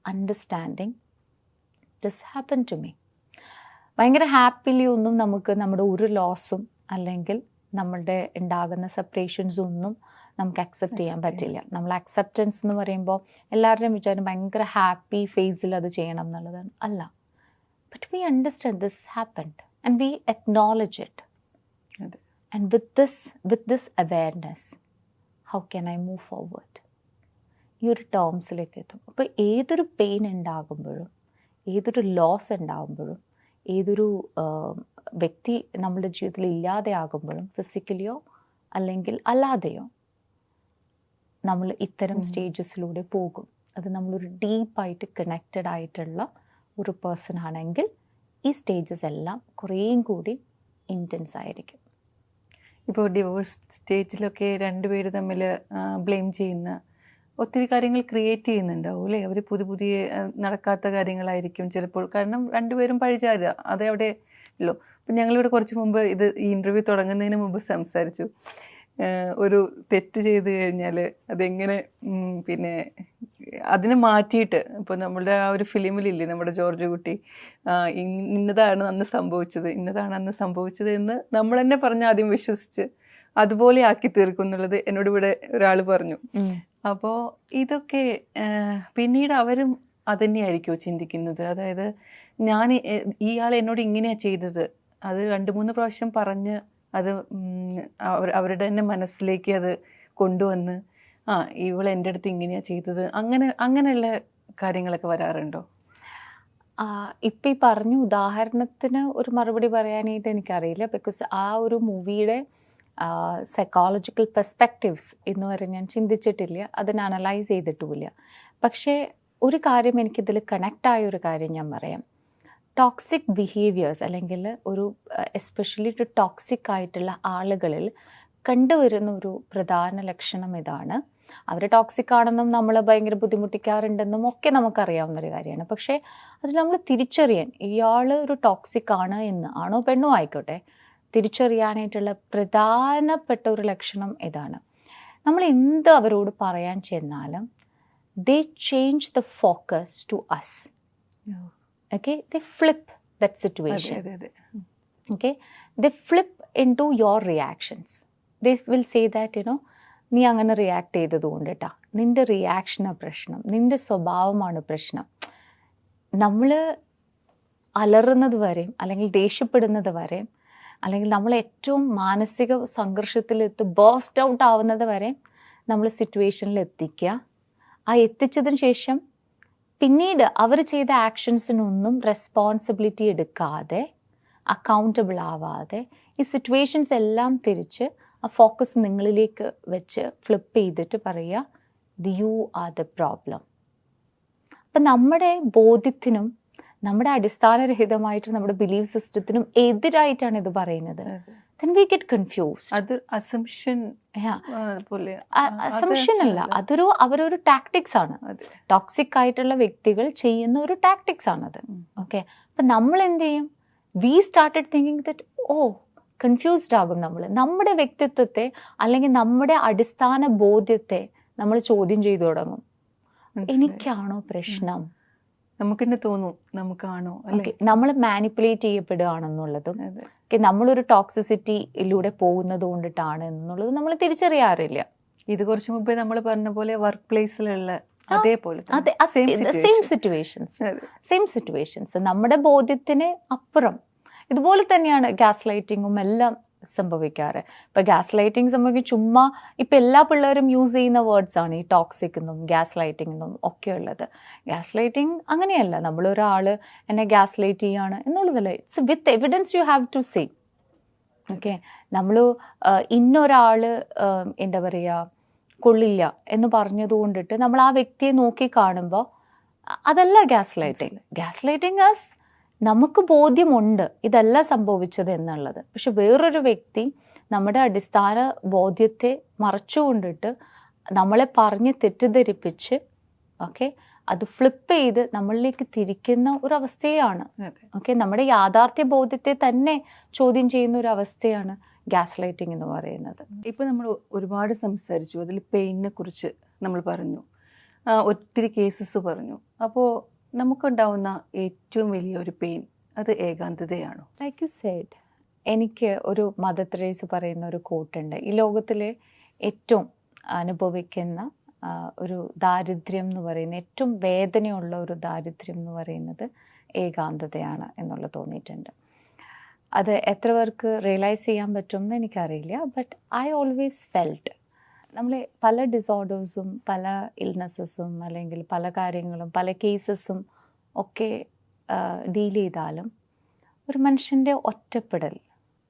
understanding this happened to me. ഭയങ്കര ഹാപ്പിലി ഒന്നും നമുക്ക് നമ്മുടെ ഒരു ലോസും അല്ലെങ്കിൽ നമ്മളുടെ ഉണ്ടാകുന്ന സെപ്പറേഷൻസും ഒന്നും നമുക്ക് അക്സെപ്റ്റ് ചെയ്യാൻ പറ്റില്ല. നമ്മൾ അക്സെപ്റ്റൻസ് എന്ന് പറയുമ്പോൾ എല്ലാവരുടെയും വിചാരം ഭയങ്കര ഹാപ്പി ഫേസിൽ അത് ചെയ്യണം എന്നുള്ളതാണ്. അല്ല. But we understand this happened and we acknowledge it. And with this awareness, how can I move forward? ഈ ഒരു ടേംസിലേക്ക് എത്തും. അപ്പോൾ ഏതൊരു പെയിൻ ഉണ്ടാകുമ്പോഴും, ഏതൊരു ലോസ് ഉണ്ടാകുമ്പോഴും, ഏതൊരു വ്യക്തി നമ്മുടെ ജീവിതത്തിൽ ഇല്ലാതെ ആകുമ്പോഴും, ഫിസിക്കലിയോ അല്ലെങ്കിൽ അല്ലാതെയോ, നമ്മൾ ഇത്തരം സ്റ്റേജസിലൂടെ പോകും. അത് നമ്മളൊരു ഡീപ്പായിട്ട് കണക്റ്റഡ് ആയിട്ടുള്ള ഒരു പേഴ്സൺ ആണെങ്കിൽ ഈ സ്റ്റേജസ് എല്ലാം കുറേയും കൂടി ഇൻറ്റൻസ് ആയിരിക്കും. ഇപ്പോൾ ഡിവോഴ്സ് സ്റ്റേജിലൊക്കെ രണ്ടുപേര് തമ്മിൽ ബ്ലെയിം ചെയ്യുന്ന ഒത്തിരി കാര്യങ്ങൾ ക്രിയേറ്റ് ചെയ്യുന്നുണ്ടാവും അല്ലേ? അവർ പുതിയ നടക്കാത്ത കാര്യങ്ങളായിരിക്കും ചിലപ്പോൾ. കാരണം രണ്ടുപേരും പഴിചാരുക അതേ അവിടെ ഉള്ളൂ. അപ്പം ഞങ്ങളിവിടെ കുറച്ച് മുമ്പ് ഈ ഇൻ്റർവ്യൂ തുടങ്ങുന്നതിന് മുമ്പ് സംസാരിച്ചു, ഒരു തെറ്റ് ചെയ്ത് കഴിഞ്ഞാൽ അതെങ്ങനെ പിന്നെ അതിനെ മാറ്റിയിട്ട്, ഇപ്പോൾ നമ്മളുടെ ആ ഒരു ഫിലിമിലില്ലേ നമ്മുടെ ജോർജ് കുട്ടി, ഇന്നതാണ് അന്ന് സംഭവിച്ചത് എന്ന് നമ്മൾ തന്നെ പറഞ്ഞ് ആദ്യം വിശ്വസിച്ച് അതുപോലെ ആക്കി തീർക്കും എന്നുള്ളത് എന്നോട് ഇവിടെ ഒരാൾ പറഞ്ഞു. അപ്പോൾ ഇതൊക്കെ പിന്നീട് അവരും അതുതന്നെയായിരിക്കുമോ ചിന്തിക്കുന്നത്? അതായത് ഇയാൾ എന്നോട് ഇങ്ങനെയാണ് ചെയ്തത്, അത് 2-3 പ്രാവശ്യം പറഞ്ഞ് അത് അവരുടെ തന്നെ മനസ്സിലേക്ക് അത് കൊണ്ടുവന്ന് ഇവൾ എൻ്റെ അടുത്ത് ഇങ്ങനെയാണ് ചെയ്തത്, അങ്ങനെയുള്ള കാര്യങ്ങളൊക്കെ വരാറുണ്ടോ? ഇപ്പം ഈ പറഞ്ഞു ഉദാഹരണത്തിന് ഒരു മറുപടി പറയാനായിട്ട് എനിക്കറിയില്ല. ബിക്കോസ് ആ ഒരു മൂവിയുടെ സൈക്കോളജിക്കൽ പെർസ്പെക്റ്റീവ്സ് എന്ന് വരെ ഞാൻ ചിന്തിച്ചിട്ടില്ല, അതിനെ അനലൈസ് ചെയ്തിട്ടുമില്ല. പക്ഷേ ഒരു കാര്യം എനിക്കിതിൽ കണക്റ്റായ ഒരു കാര്യം ഞാൻ പറയാം. ടോക്സിക് ബിഹേവിയേഴ്സ് അല്ലെങ്കിൽ ഒരു എസ്പെഷ്യലി ഒരു ടോക്സിക് ആയിട്ടുള്ള ആളുകളിൽ കണ്ടുവരുന്ന ഒരു പ്രധാന ലക്ഷണം ഇതാണ്. അവർ ടോക്സിക് ആണെന്നും നമ്മൾ ഭയങ്കര ബുദ്ധിമുട്ടിക്കാറുണ്ടെന്നും ഒക്കെ നമുക്കറിയാവുന്നൊരു കാര്യമാണ്. പക്ഷേ അത് നമ്മൾ തിരിച്ചറിയാൻ, ഇയാൾ ഒരു ടോക്സിക് ആണ് എന്ന്, ആണോ പെണ്ണോ ആയിക്കോട്ടെ, തിരിച്ചറിയാനായിട്ടുള്ള പ്രധാനപ്പെട്ട ഒരു ലക്ഷണം ഇതാണ്. നമ്മൾ എന്ത് അവരോട് പറയാൻ ചെന്നാലും they change the focus to us. Okay, they flip that situation. Okay, they flip into your reactions. They will say that, നീ അങ്ങനെ റിയാക്ട് ചെയ്തത് കൊണ്ടിട്ടാ, നിൻ്റെ റിയാക്ഷനാണ് പ്രശ്നം, നിൻ്റെ സ്വഭാവമാണ് പ്രശ്നം. നമ്മൾ അലറുന്നത് വരെയും അല്ലെങ്കിൽ ദേഷ്യപ്പെടുന്നത് വരെയും അല്ലെങ്കിൽ നമ്മൾ ഏറ്റവും മാനസിക സംഘർഷത്തിലെത്തി ബേസ്റ്റ് ഔട്ട് ആവുന്നത് വരെ നമ്മൾ സിറ്റുവേഷനിൽ എത്തിക്കുക. ആ എത്തിച്ചതിന് ശേഷം പിന്നീട് അവർ ചെയ്ത ആക്ഷൻസിനൊന്നും റെസ്പോൺസിബിലിറ്റി എടുക്കാതെ, അക്കൗണ്ടബിൾ ആവാതെ ഈ സിറ്റുവേഷൻസ് എല്ലാം തിരിച്ച് ആ ഫോക്കസ് നിങ്ങളിലേക്ക് വെച്ച് ഫ്ലിപ്പ് ചെയ്തിട്ട് പറയുക, യു ആർ ദ പ്രോബ്ലം. അപ്പം നമ്മുടെ ബോധ്യത്തിനും നമ്മുടെ അടിസ്ഥാനരഹിതമായിട്ട് നമ്മുടെ ബിലീഫ് സിസ്റ്റത്തിനും എതിരായിട്ടാണ് ഇത് പറയുന്നത്. then we get confused. അത് അസംഷൻ അല്ല, അവരൊരു ടാക്ടിക്സ് ആണ്. ടോക്സിക് ആയിട്ടുള്ള വ്യക്തികൾ ചെയ്യുന്ന ഒരു ടാക്ടിക്സ് ആണത്. ഓക്കെ, അപ്പം നമ്മൾ എന്ത് ചെയ്യും? We started thinking that confused ആകും. നമ്മുടെ വ്യക്തിത്വത്തെ അല്ലെങ്കിൽ നമ്മുടെ അടിസ്ഥാന ബോധ്യത്തെ നമ്മൾ ചോദ്യം ചെയ്തു തുടങ്ങും. എനിക്കാണോ പ്രശ്നം? നമുക്ക് തന്നെ തോന്നും നമുക്കാണോ, നമ്മൾ മാനിപ്പുലേറ്റ് ചെയ്യപ്പെടുകയാണെന്നുള്ളതും നമ്മളൊരു ടോക്സിസിറ്റിയിലൂടെ പോകുന്നത് കൊണ്ടിട്ടാണ് എന്നുള്ളത് നമ്മൾ തിരിച്ചറിയാറില്ല. ഇത് കുറച്ച് മുമ്പേ നമ്മൾ പറഞ്ഞ പോലെ വർക്ക് പ്ലേസിലുള്ള അതേപോലെ സെയിം സിറ്റുവേഷൻസ് നമ്മുടെ ബോധ്യത്തിന് അപ്പുറം ഇതുപോലെ തന്നെയാണ് ഗ്യാസ് ലൈറ്റിങ്ങും എല്ലാം സംഭവിക്കാറ്. ഇപ്പം ഗ്യാസ് ലൈറ്റിംഗ് സംഭവിക്കും ചുമ്മാ ഇപ്പം എല്ലാ പിള്ളേരും യൂസ് ചെയ്യുന്ന വേർഡ്സ് ആണ് ഈ ടോക്സിക് എന്നും ഗ്യാസ് ലൈറ്റിംഗ് എന്നും ഒക്കെ ഉള്ളത്. ഗ്യാസ് ലൈറ്റിംഗ് അങ്ങനെയല്ല, നമ്മളൊരാൾ എന്നെ ഗ്യാസ് ലൈറ്റ് ചെയ്യാണ് എന്നുള്ളതല്ല. It's with evidence you have to say. Okay, നമ്മൾ ഇന്നൊരാൾ എന്താ പറയുക കൊള്ളില്ല എന്ന് പറഞ്ഞത് കൊണ്ടിട്ട് നമ്മൾ ആ വ്യക്തിയെ നോക്കി കാണുമ്പോൾ അതല്ല gas lighting. Gas lighting as നമുക്ക് ബോധ്യമുണ്ട് ഇതല്ല സംഭവിച്ചത് എന്നുള്ളത്. പക്ഷെ വേറൊരു വ്യക്തി നമ്മുടെ അടിസ്ഥാന ബോധ്യത്തെ മറച്ചുകൊണ്ടിട്ട് നമ്മളെ പറഞ്ഞ് തെറ്റിദ്ധരിപ്പിച്ച് ഓക്കെ അത് ഫ്ലിപ്പ് ചെയ്ത് നമ്മളിലേക്ക് തിരിക്കുന്ന ഒരു അവസ്ഥയാണ്. അതെ. ഓക്കെ, നമ്മുടെ യാഥാർത്ഥ്യ ബോധ്യത്തെ തന്നെ ചോദ്യം ചെയ്യുന്ന ഒരു അവസ്ഥയാണ് ഗ്യാസ് ലൈറ്റിംഗ് എന്ന് പറയുന്നത്. ഇപ്പൊ നമ്മൾ ഒരുപാട് സംസാരിച്ചു, അതിൽ പെയിനെ കുറിച്ച് നമ്മൾ പറഞ്ഞു, ഒത്തിരി കേസസ് പറഞ്ഞു. അപ്പോൾ നമുക്കുണ്ടാവുന്ന ഏറ്റവും വലിയൊരു പെയിൻ അത് ഏകാന്തതയാണോ? ലൈക്ക് യു സെഡ്, എനിക്ക് ഒരു മദർ തെരേസ പറയുന്ന ഒരു കോട്ടുണ്ട്, ഈ ലോകത്തിലെ ഏറ്റവും അനുഭവിക്കുന്ന ഒരു ദാരിദ്ര്യം എന്ന് പറയുന്നത്, ഏറ്റവും വേദനയുള്ള ഒരു ദാരിദ്ര്യം എന്ന് പറയുന്നത് ഏകാന്തതയാണ് എന്നുള്ളത് തോന്നിയിട്ടുണ്ട്. അത് എത്ര പേർക്ക് റിയലൈസ് ചെയ്യാൻ പറ്റുമെന്ന് എനിക്കറിയില്ല. ബട്ട് ഐ ഓൾവേസ് ഫെൽറ്റ് നമ്മൾ പല ഡിസോർഡേഴ്സും പല ഇൽനെസ്സസും അല്ലെങ്കിൽ പല കാര്യങ്ങളും പല കേസസും ഒക്കെ ഡീൽ ചെയ്താലും ഒരു മനുഷ്യൻ്റെ ഒറ്റപ്പെടൽ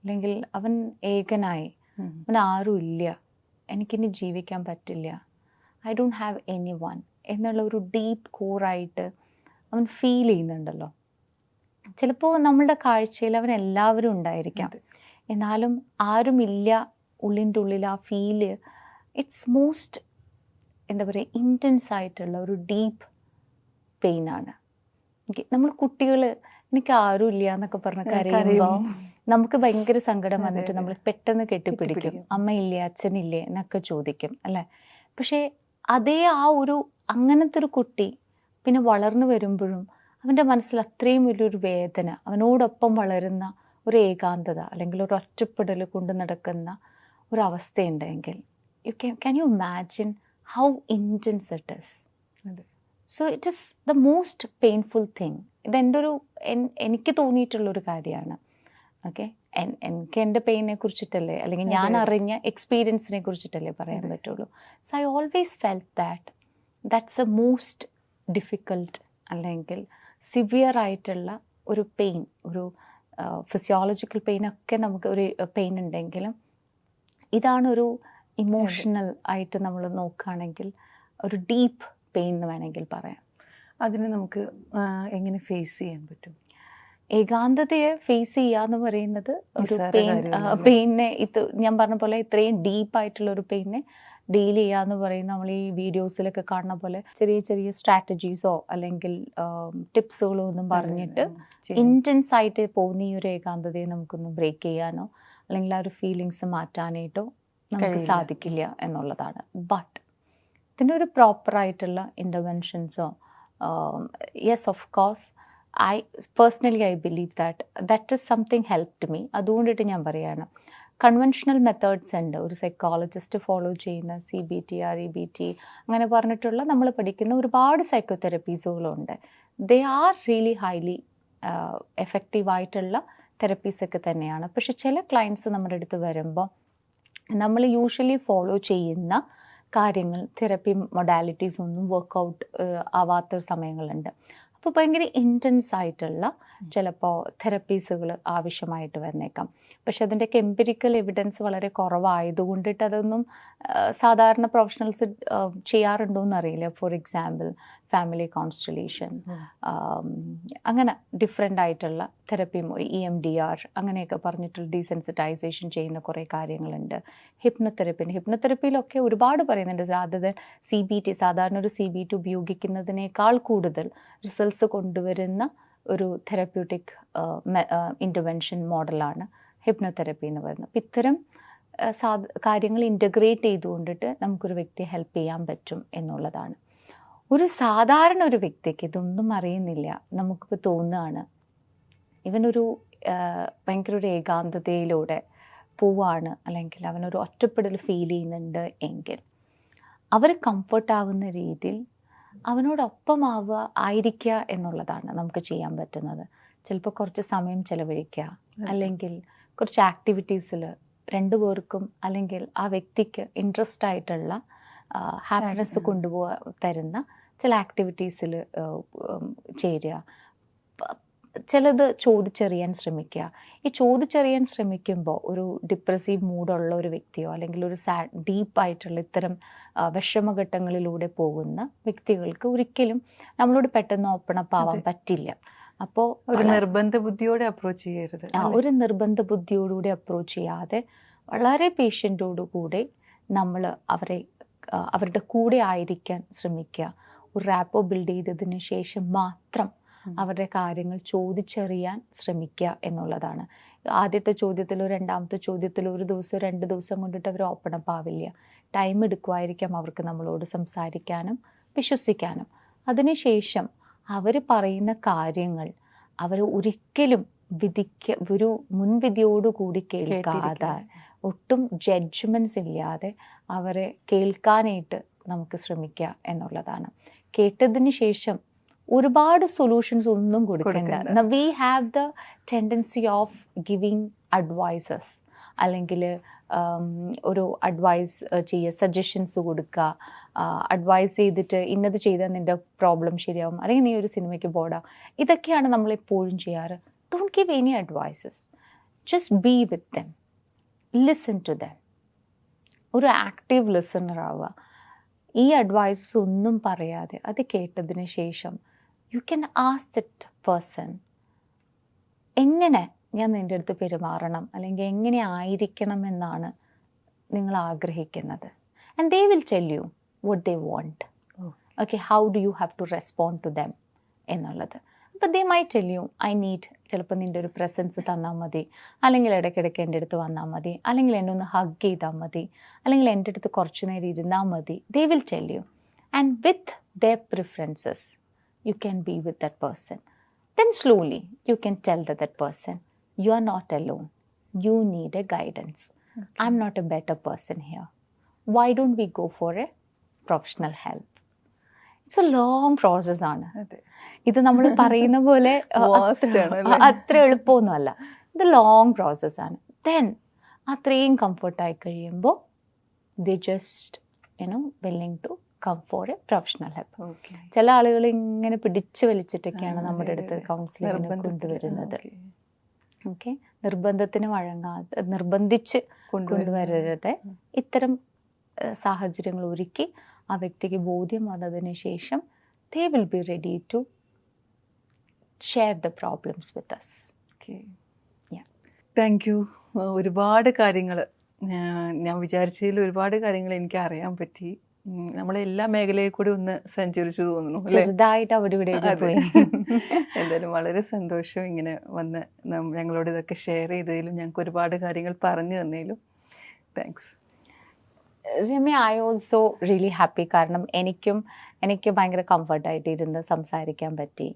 അല്ലെങ്കിൽ അവൻ ഏകനായി, അവൻ ആരും ഇല്ല, എനിക്കിനി ജീവിക്കാൻ പറ്റില്ല, I don't have any one എന്നുള്ള ഒരു ഡീപ്പ് കോറായിട്ട് അവൻ ഫീൽ ചെയ്യുന്നുണ്ടല്ലോ. ചിലപ്പോൾ നമ്മളുടെ കാഴ്ചയിൽ അവൻ എല്ലാവരും ഉണ്ടായിരിക്കാം, എന്നാലും ആരുമില്ല ഉള്ളിൻ്റെ ഉള്ളിൽ ആ ഫീല് ഇറ്റ്സ് മോസ്റ്റ് എന്താ പറയുക ഇൻറ്റൻസ് ആയിട്ടുള്ള ഒരു ഡീപ്പ് പെയിനാണ്. നമ്മൾ കുട്ടികൾ എനിക്ക് ആരും ഇല്ല എന്നൊക്കെ പറഞ്ഞ കരയുമ്പോൾ നമുക്ക് ഭയങ്കര സങ്കടം വന്നിട്ട് നമ്മൾ പെട്ടെന്ന് കെട്ടിപ്പിടിക്കും, അമ്മയില്ലേ അച്ഛനില്ലേ എന്നൊക്കെ ചോദിക്കും അല്ലേ. പക്ഷേ അതേ ആ ഒരു അങ്ങനത്തെ ഒരു കുട്ടി പിന്നെ വളർന്നു വരുമ്പോഴും അവൻ്റെ മനസ്സിൽ അത്രയും വലിയൊരു വേദന, അവനോടൊപ്പം വളരുന്ന ഒരു ഏകാന്തത അല്ലെങ്കിൽ ഒരു ഒറ്റപ്പെടൽ കൊണ്ട് നടക്കുന്ന ഒരു അവസ്ഥയുണ്ടെങ്കിൽ can you imagine how intense it is? So it is the most painful thing. ഇതെൻ്റെ ഒരു എനിക്ക് തോന്നിയിട്ടുള്ളൊരു കാര്യമാണ്. ഓക്കെ, എനിക്ക് എൻ്റെ പെയിനെ കുറിച്ചിട്ടല്ലേ അല്ലെങ്കിൽ ഞാൻ അറിഞ്ഞ എക്സ്പീരിയൻസിനെ കുറിച്ചിട്ടല്ലേ പറയാൻ പറ്റുള്ളൂ. So I always felt that's A most difficult അല്ലെങ്കിൽ സിവിയർ ആയിട്ടുള്ള ഒരു പെയിൻ, ഒരു ഫിസിയോളജിക്കൽ പെയിനൊക്കെ നമുക്ക് ഒരു പെയിൻ ഉണ്ടെങ്കിലും ഇതാണൊരു ഇമോഷണൽ ആയിട്ട് നമ്മൾ നോക്കുകയാണെങ്കിൽ ഒരു ഡീപ്പ് പെയിൻ എന്ന് വേണമെങ്കിൽ പറയാം. അതിനെ നമുക്ക് എങ്ങനെ ഫേസ് ചെയ്യാൻ പറ്റും? ഏകാന്തതയെ ഫേസ് ചെയ്യുക എന്ന് പറയുന്നത് ഒരു പെയിനെ ഇത് ഞാൻ പറഞ്ഞ പോലെ ഇത്രയും ഡീപ്പായിട്ടുള്ള ഒരു പെയിനെ ഡീൽ ചെയ്യുക എന്ന് പറയുന്നത് നമ്മൾ ഈ വീഡിയോസിലൊക്കെ കാണുന്ന പോലെ ചെറിയ ചെറിയ സ്ട്രാറ്റജീസോ അല്ലെങ്കിൽ ടിപ്സുകളോ ഒന്നും പറഞ്ഞിട്ട് ഇൻറ്റൻസ് ആയിട്ട് പോകുന്ന ഈ ഒരു ഏകാന്തതയെ നമുക്കൊന്ന് ബ്രേക്ക് ചെയ്യാനോ അല്ലെങ്കിൽ ആ ഒരു ഫീലിങ്സ് മാറ്റാനായിട്ടോ നമുക്ക് സാധിക്കില്ല എന്നുള്ളതാണ്. ബട്ട് ഇതിൻ്റെ ഒരു പ്രോപ്പറായിട്ടുള്ള ഇൻ്റർവെൻഷൻസോ yes of course personally I believe that is something helped me. അതുകൊണ്ടിട്ട് ഞാൻ പറയുകയാണ്, കൺവെൻഷണൽ മെത്തേഡ്സ് ഉണ്ട്, ഒരു സൈക്കോളജിസ്റ്റ് ഫോളോ ചെയ്യുന്ന CBT REBT അങ്ങനെ പറഞ്ഞിട്ടുള്ള നമ്മൾ പഠിക്കുന്ന ഒരുപാട് സൈക്കോതെറപ്പീസുകളുണ്ട്. ദേ ആർ റിയലി ഹൈലി എഫക്റ്റീവായിട്ടുള്ള തെറപ്പീസൊക്കെ തന്നെയാണ്. പക്ഷെ ചില ക്ലയൻസ് നമ്മുടെ അടുത്ത് വരുമ്പോൾ നമ്മൾ യൂഷ്വലി ഫോളോ ചെയ്യുന്ന കാര്യങ്ങൾ തെറപ്പി മൊഡാലിറ്റീസ് ഒന്നും വർക്കൗട്ട് ആവാത്ത സമയങ്ങളുണ്ട്. അപ്പോൾ ഭയങ്കര ഇൻറ്റൻസ് ആയിട്ടുള്ള ചിലപ്പോൾ തെറപ്പീസുകൾ ആവശ്യമായിട്ട് വന്നേക്കാം. പക്ഷെ അതിൻ്റെയൊക്കെ എംപിരിക്കൽ എവിഡൻസ് വളരെ കുറവായതുകൊണ്ടിട്ട് അതൊന്നും സാധാരണ പ്രൊഫഷണൽസ് ചെയ്യാറുണ്ടോ എന്നറിയില്ല. ഫോർ എക്സാമ്പിൾ ഫാമിലി കോൺസ്റ്റലേഷൻ, അങ്ങനെ ഡിഫറെൻ്റ് ആയിട്ടുള്ള തെറപ്പി, EMDR അങ്ങനെയൊക്കെ പറഞ്ഞിട്ടുള്ള ഡീസെൻസിറ്റൈസേഷൻ ചെയ്യുന്ന കുറേ കാര്യങ്ങളുണ്ട്. ഹിപ്നോതെറപ്പിയിലൊക്കെ ഒരുപാട് പറയുന്നുണ്ട്. അതായത് CBT സാധാരണ ഒരു CBT ഉപയോഗിക്കുന്നതിനേക്കാൾ കൂടുതൽ റിസൾട്ട്സ് കൊണ്ടുവരുന്ന ഒരു തെറപ്യൂട്ടിക് ഇൻ്റർവെൻഷൻ മോഡലാണ് ഹിപ്നോതെറപ്പി എന്ന് പറയുന്നത്. അപ്പം ഇത്തരം കാര്യങ്ങൾ ഇൻ്റഗ്രേറ്റ് ചെയ്തുകൊണ്ടിട്ട് നമുക്കൊരു വ്യക്തിയെ ഹെൽപ്പ് ചെയ്യാൻ പറ്റും എന്നുള്ളതാണ്. ഒരു സാധാരണ ഒരു വ്യക്തിക്ക് ഇതൊന്നും അറിയുന്നില്ല, നമുക്കിപ്പോൾ തോന്നുകയാണ് ഇവനൊരു ഭയങ്കര ഒരു ഏകാന്തതയിലൂടെ പോവാണ് അല്ലെങ്കിൽ അവനൊരു ഒറ്റപ്പെടൽ ഫീൽ ചെയ്യുന്നുണ്ട് എങ്കിൽ അവർ കംഫർട്ടാവുന്ന രീതിയിൽ അവനോടൊപ്പം ആയിരിക്കുക എന്നുള്ളതാണ് നമുക്ക് ചെയ്യാൻ പറ്റുന്നത്. ചിലപ്പോൾ കുറച്ച് സമയം ചിലവഴിക്കുക, അല്ലെങ്കിൽ കുറച്ച് ആക്ടിവിറ്റീസിൽ രണ്ടുപേർക്കും അല്ലെങ്കിൽ ആ വ്യക്തിക്ക് ഇൻട്രസ്റ്റ് ആയിട്ടുള്ള ഹാപ്പിനെസ് തരുന്ന ചില ആക്ടിവിറ്റീസിൽ ചേരുക. ചിലത് ചോദിച്ചറിയാൻ ശ്രമിക്കുക. ഈ ചോദിച്ചറിയാൻ ശ്രമിക്കുമ്പോൾ ഒരു ഡിപ്രസീവ് മൂഡുള്ള ഒരു വ്യക്തിയോ അല്ലെങ്കിൽ ഒരു ഡീപ്പായിട്ടുള്ള ഇത്തരം വിഷമഘട്ടങ്ങളിലൂടെ പോകുന്ന വ്യക്തികൾക്ക് ഒരിക്കലും നമ്മളോട് പെട്ടെന്ന് ഓപ്പൺ അപ്പ് ആവാൻ പറ്റില്ല. അപ്പോൾ ഒരു നിർബന്ധ ബുദ്ധിയോടെ അപ്രോച്ച് ചെയ്യരുത്. ഒരു നിർബന്ധ ബുദ്ധിയോടുകൂടി അപ്രോച്ച് ചെയ്യാതെ വളരെ പേഷ്യൻറ്റോടുകൂടി നമ്മൾ അവരെ അവരുടെ കൂടെ ആയിരിക്കാൻ ശ്രമിക്കുക. ഒരു റാപ്പോ ബിൽഡ് ചെയ്തതിന് ശേഷം മാത്രം അവരുടെ കാര്യങ്ങൾ ചോദിച്ചറിയാൻ ശ്രമിക്കുക എന്നുള്ളതാണ്. ആദ്യത്തെ ചോദ്യത്തിലോ രണ്ടാമത്തെ ചോദ്യത്തിലോ ഒരു ദിവസം 2 ദിവസം കൊണ്ടിട്ട് അവർ ഓപ്പൺ അപ്പ് ആവില്ല. ടൈം എടുക്കുമായിരിക്കാം അവർക്ക് നമ്മളോട് സംസാരിക്കാനും വിശ്വസിക്കാനും. അതിനുശേഷം അവർ പറയുന്ന കാര്യങ്ങൾ അവർ ഒരിക്കലും ഒരു മുൻവിധിയോടുകൂടി കേൾക്കാതെ, ഒട്ടും ജഡ്ജ്മെൻറ്റ്സ് ഇല്ലാതെ അവരെ കേൾക്കാനായിട്ട് നമുക്ക് ശ്രമിക്കുക എന്നുള്ളതാണ്. കേട്ടതിന് ശേഷം ഒരുപാട് സൊല്യൂഷൻസ് ഒന്നും കൊടുക്കണ്ട. We have the tendency of giving advices, അല്ലെങ്കിൽ ഒരു അഡ്വൈസ് ചെയ്യുക, സജഷൻസ് കൊടുക്കുക, അഡ്വൈസ് ചെയ്തിട്ട് ഇന്നത് ചെയ്താൽ നിൻ്റെ പ്രോബ്ലം ശരിയാവും, അല്ലെങ്കിൽ നീ ഒരു സിനിമയ്ക്ക് പോടാം. ഇതൊക്കെയാണ് നമ്മളെപ്പോഴും ചെയ്യാറ്. Don't give any advices, just be with them, listen to them. ഒരു ആക്റ്റീവ് ലിസണർ ആവുക. ഈ അഡ്വൈസസ് ഒന്നും പറയാതെ അത് കേട്ടതിന് ശേഷം you can ask that person, എങ്ങനെ ഞാൻ നിൻ്റെ അടുത്ത് പെരുമാറണം, അല്ലെങ്കിൽ എങ്ങനെ ആയിരിക്കണം എന്നാണ് നിങ്ങൾ ആഗ്രഹിക്കുന്നത്. And they will tell you what they want. Okay, how do you have to respond to them എന്നുള്ളത്. അപ്പോൾ they may tell you I need, ചിലപ്പോൾ നിൻ്റെ ഒരു പ്രസൻസ് തന്നാൽ മതി, അല്ലെങ്കിൽ ഇടയ്ക്കിടയ്ക്ക് എൻ്റെ അടുത്ത് വന്നാൽ മതി, അല്ലെങ്കിൽ എന്നെ ഒന്ന് ഹഗ് ചെയ്താൽ മതി, അല്ലെങ്കിൽ എൻ്റെ അടുത്ത് കുറച്ച് നേരം ഇരുന്നാൽ മതി. ദേ will tell U. And with their preferences you can be with that person. Then slowly you can tell that person, you are not alone, you need a guidance. Okay. I'm not a better person here, why don't we go for a professional help? It's a long process ആണ്. ഇത് നമ്മൾ പറയുന്ന പോലെ അത്ര എളുപ്പമൊന്നുമല്ല. ഇത് long പ്രോസസ്സാണ്. Then അത്രയും കംഫർട്ടായി കഴിയുമ്പോൾ they just willing to come for a professional help. ചില ആളുകൾ ഇങ്ങനെ പിടിച്ചു വലിച്ചിട്ടൊക്കെയാണ് നമ്മുടെ അടുത്ത് കൗൺസിലിങ്ങിന് കൊണ്ടുവരുന്നത്. ഓക്കെ, നിർബന്ധത്തിന് വഴങ്ങാതെ, നിർബന്ധിച്ച് കൊണ്ടുവരരുത്. ഇത്തരം സാഹചര്യങ്ങൾ ഒരുക്കി ആ വ്യക്തിക്ക് ബോധ്യം വന്നതിന് ശേഷം they will be ready to share the problems with us. Thank you. ഒരുപാട് കാര്യങ്ങൾ ഞാൻ വിചാരിച്ചതിൽ ഒരുപാട് കാര്യങ്ങൾ എനിക്ക് അറിയാൻ പറ്റി. നമ്മളെല്ലാ മേഖലയിൽ കൂടി ഒന്ന് സഞ്ചരിച്ചു തോന്നുന്നു. ചെറുതായിട്ട് അവിടെ ഇവിടെ പോയി. എന്തായാലും വളരെ സന്തോഷം ഇങ്ങനെ വന്ന് ഞങ്ങളോട് ഇതൊക്കെ ഷെയർ ചെയ്തതിലും ഞങ്ങൾക്ക് ഒരുപാട് കാര്യങ്ങൾ പറഞ്ഞു തന്നതിലും. Thanks Ramya. I also really happy. കാരണം എനിക്ക് ഭയങ്കര കംഫർട്ടായിട്ട് ഇരുന്ന് സംസാരിക്കാൻ പറ്റി.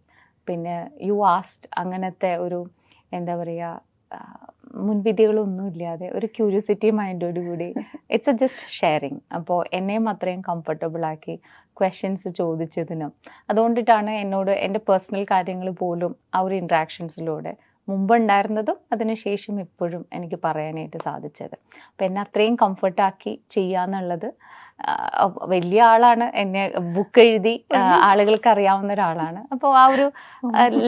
പിന്നെ യു ആസ്റ്റ് അങ്ങനത്തെ ഒരു എന്താ പറയുക, മുൻവിധികളൊന്നും ഇല്ലാതെ ഒരു ക്യൂരിയോസിറ്റി മൈൻഡോടുകൂടി ഇറ്റ്സ് എ ജസ്റ്റ് ഷെയറിങ്. അപ്പോൾ എന്നെയും അത്രയും കംഫർട്ടബിളാക്കി ക്വസ്റ്റ്യൻസ് ചോദിച്ചതിനും അതുകൊണ്ടിട്ടാണ് എന്നോട് എൻ്റെ പേഴ്സണൽ കാര്യങ്ങൾ പോലും ആ ഒരു ഇൻട്രാക്ഷൻസിലൂടെ മുമ്പുണ്ടായിരുന്നതും അതിനുശേഷം ഇപ്പോഴും എനിക്ക് പറയാനായിട്ട് സാധിച്ചത്. അപ്പോൾ എന്നെ അത്രയും കംഫർട്ടാക്കി ചെയ്യാന്നുള്ളത്, വലിയ ആളാണ്, എന്നെ ബുക്ക് എഴുതി ആളുകൾക്ക് അറിയാവുന്ന ഒരാളാണ്. അപ്പോൾ ആ ഒരു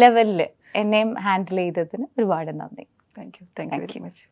ലെവലിൽ എന്നെയും ഹാൻഡിൽ ചെയ്തതിന് ഒരുപാട് നന്ദി. Thank you very much.